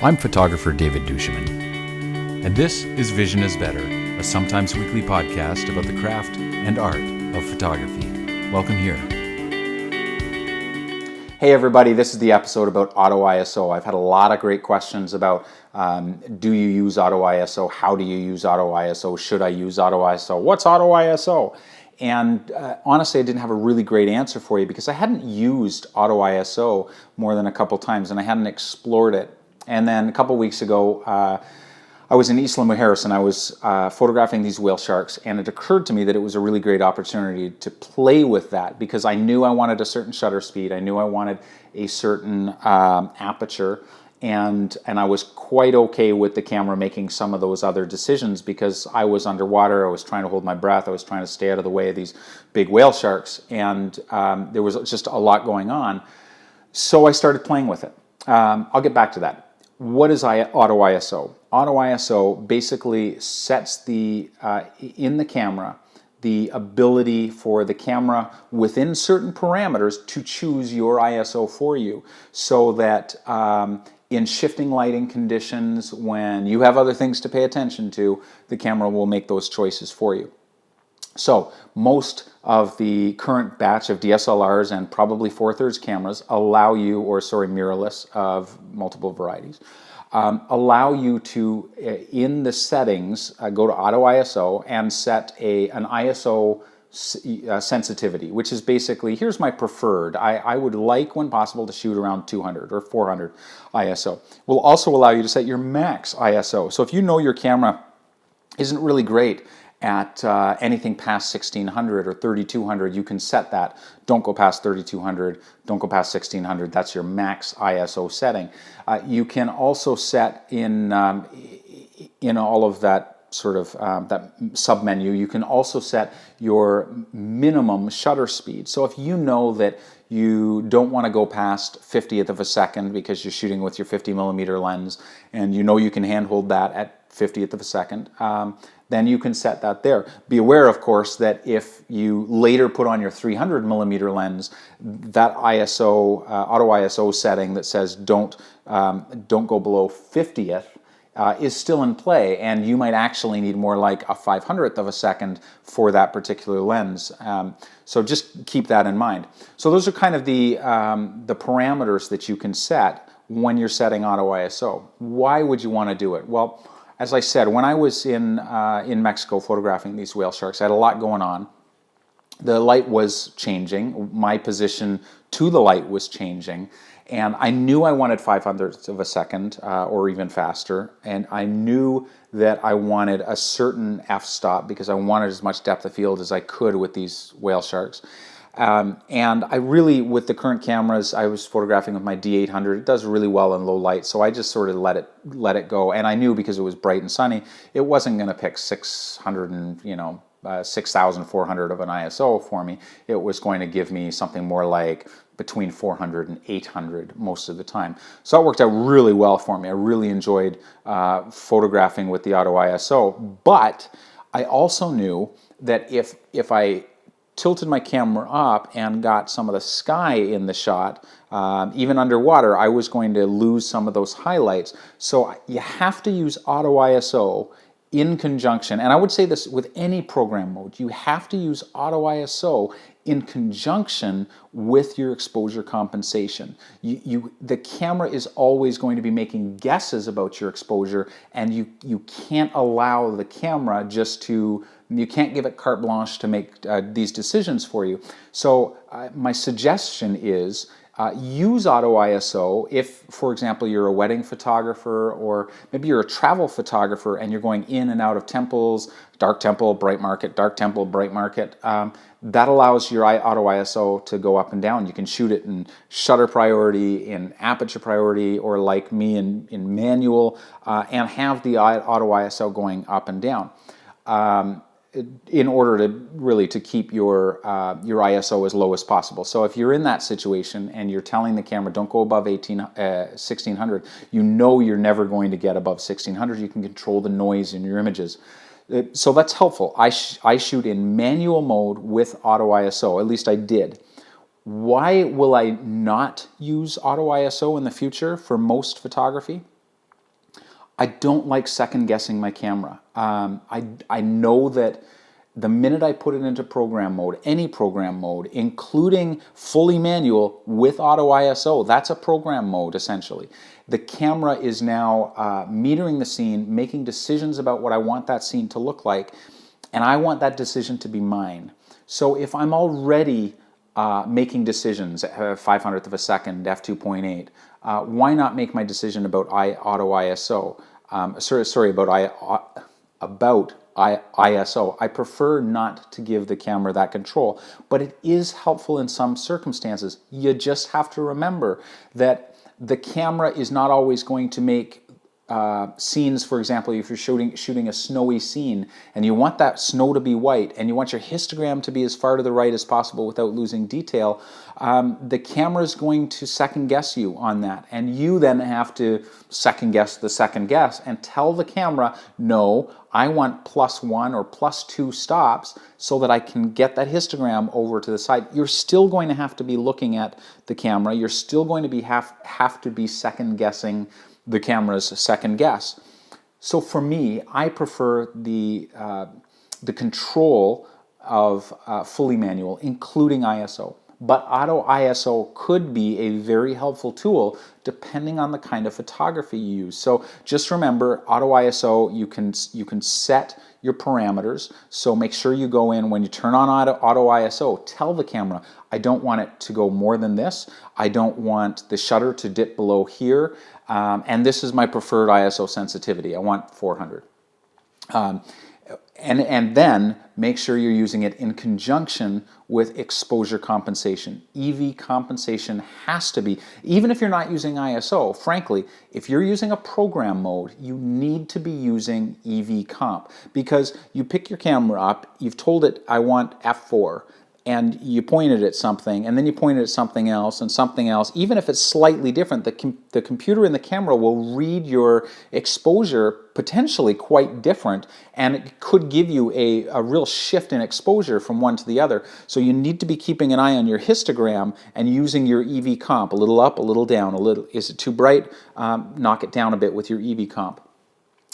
I'm photographer David duChemin, and this is Vision is Better, a sometimes weekly podcast about the craft and art of photography. Welcome here. Hey everybody, this is the episode about Auto ISO. I've had a lot of great questions about do you use Auto ISO? How do you use Auto ISO? Should I use Auto ISO? What's Auto ISO? And honestly, I didn't have a really great answer for you because I hadn't used Auto ISO more than a couple times and I hadn't explored it. And then a couple weeks ago, I was in Isla Mujeres and I was photographing these whale sharks, and it occurred to me that it was a really great opportunity to play with that because I knew I wanted a certain shutter speed, I knew I wanted a certain aperture, and I was quite okay with the camera making some of those other decisions because I was underwater, I was trying to hold my breath, I was trying to stay out of the way of these big whale sharks, and there was just a lot going on. So I started playing with it. I'll get back to that. What is Auto ISO? Auto ISO basically sets in the camera the ability for the camera within certain parameters to choose your ISO for you, so that in shifting lighting conditions, when you have other things to pay attention to, the camera will make those choices for you. So most of the current batch of DSLRs and probably 4/3 cameras mirrorless of multiple varieties, allow you to, in the settings, go to Auto ISO and set an ISO sensitivity, which is basically, here's my preferred. I would like, when possible, to shoot around 200 or 400 ISO. Will also allow you to set your max ISO. So if you know your camera isn't really great at anything past 1600 or 3200, you can set that. Don't go past 3200, don't go past 1600, that's your max ISO setting. You can also set in all of that sort of that sub-menu, you can also set your minimum shutter speed. So if you know that you don't want to go past 50th of a second because you're shooting with your 50mm lens and you know you can handhold that at 50th of a second, then you can set that there. Be aware, of course, that if you later put on your 300mm lens, that ISO, Auto ISO setting that says don't go below 50th is still in play, and you might actually need more like a 500th of a second for that particular lens. So just keep that in mind. So those are kind of the parameters that you can set when you're setting Auto ISO. Why would you want to do it? Well, as I said, when I was in Mexico photographing these whale sharks, I had a lot going on. The light was changing. My position to the light was changing. And I knew I wanted 500ths of a second or even faster. And I knew that I wanted a certain f-stop because I wanted as much depth of field as I could with these whale sharks. And I really, with the current cameras, I was photographing with my D800. It does really well in low light, so I just sort of let it go. And I knew because it was bright and sunny, it wasn't going to pick 600 and 6,400 of an ISO for me. It was going to give me something more like between 400 and 800 most of the time. So it worked out really well for me. I really enjoyed photographing with the Auto ISO. But I also knew that if I tilted my camera up and got some of the sky in the shot, even underwater, I was going to lose some of those highlights. So you have to use Auto ISO in conjunction, and I would say this with any program mode, you have to use Auto ISO in conjunction with your exposure compensation. The camera is always going to be making guesses about your exposure, and you can't allow the camera you can't give it carte blanche to make these decisions for you. So my suggestion is use Auto ISO if, for example, you're a wedding photographer, or maybe you're a travel photographer and you're going in and out of temples, dark temple, bright market, dark temple, bright market. That allows your Auto ISO to go up and down. You can shoot it in shutter priority, in aperture priority, or like me in manual, and have the Auto ISO going up and down. In order to keep your ISO as low as possible. So if you're in that situation and you're telling the camera don't go above 1600, you know you're never going to get above 1600. You can control the noise in your images. So that's helpful. I shoot in manual mode with Auto ISO, at least I did. Why will I not use Auto ISO in the future for most photography? I don't like second guessing my camera. I know that the minute I put it into program mode, any program mode, including fully manual with auto ISO, that's a program mode essentially. The camera is now metering the scene, making decisions about what I want that scene to look like, and I want that decision to be mine. So if I'm already making decisions at 500th of a second, f2.8, why not make my decision about auto ISO? About ISO. I prefer not to give the camera that control, but it is helpful in some circumstances. You just have to remember that the camera is not always going to make scenes. For example, if you're shooting a snowy scene and you want that snow to be white and you want your histogram to be as far to the right as possible without losing detail, the camera is going to second guess you on that, and you then have to second guess the second guess and tell the camera, no, I want +1 or +2 stops so that I can get that histogram over to the side. You're still going to have to be looking at the camera. You're still going to be have to be second guessing the camera's second guess. So for me, I prefer the control of fully manual, including ISO. But auto ISO could be a very helpful tool depending on the kind of photography you use. So just remember, auto ISO, you can set your parameters. So make sure you go in when you turn on auto ISO, tell the camera, I don't want it to go more than this. I don't want the shutter to dip below here. And this is my preferred ISO sensitivity. I want 400. And then make sure you're using it in conjunction with exposure compensation. EV compensation has to be, even if you're not using ISO, frankly, if you're using a program mode, you need to be using EV comp, because you pick your camera up, you've told it, I want f4, and you pointed at something, and then you pointed at something else, and something else. Even if it's slightly different, the computer and the camera will read your exposure potentially quite different, and it could give you a real shift in exposure from one to the other. So you need to be keeping an eye on your histogram and using your EV comp, a little up, a little down, a little. Is it too bright? Knock it down a bit with your EV comp.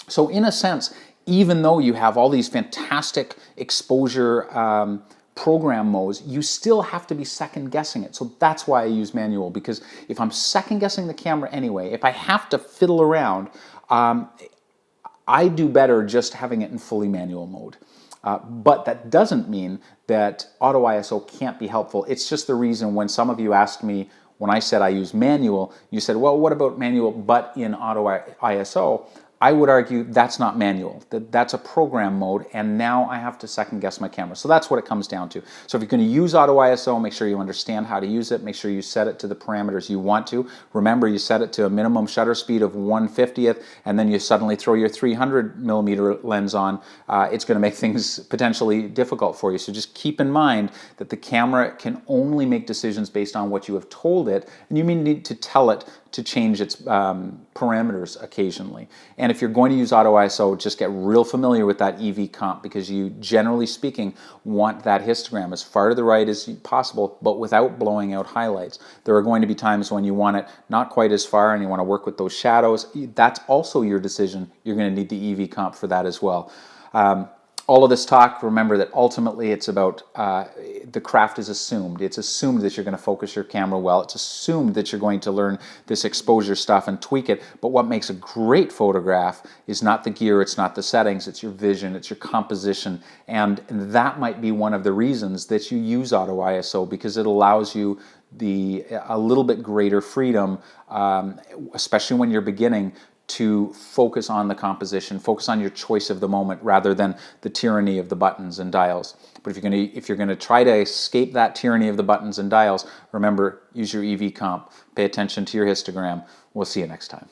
So in a sense, even though you have all these fantastic exposure program modes, you still have to be second guessing it. So that's why I use manual, because if I'm second guessing the camera anyway, if I have to fiddle around, I do better just having it in fully manual mode. But that doesn't mean that auto ISO can't be helpful. It's just the reason when some of you asked me, when I said I use manual, you said, well, what about manual but in auto ISO? I would argue that's not manual, that's a program mode, and now I have to second guess my camera. So that's what it comes down to. So if you're going to use auto ISO, make sure you understand how to use it, make sure you set it to the parameters you want to. Remember, you set it to a minimum shutter speed of 1/50th, and then you suddenly throw your 300mm lens on. It's going to make things potentially difficult for you. So just keep in mind that the camera can only make decisions based on what you have told it, and you may need to tell it to change its parameters occasionally. And if you're going to use auto ISO, just get real familiar with that EV comp, because you, generally speaking, want that histogram as far to the right as possible, but without blowing out highlights. There are going to be times when you want it not quite as far and you want to work with those shadows. That's also your decision. You're going to need the EV comp for that as well. All of this talk, remember that ultimately it's about the craft is assumed. It's assumed that you're going to focus your camera well. It's assumed that you're going to learn this exposure stuff and tweak it. But what makes a great photograph is not the gear, it's not the settings, it's your vision, it's your composition. And that might be one of the reasons that you use auto ISO, because it allows you a little bit greater freedom, especially when you're beginning, to focus on the composition, focus on your choice of the moment rather than the tyranny of the buttons and dials. But if you're going to try to escape that tyranny of the buttons and dials, remember, use your EV comp, pay attention to your histogram. We'll see you next time.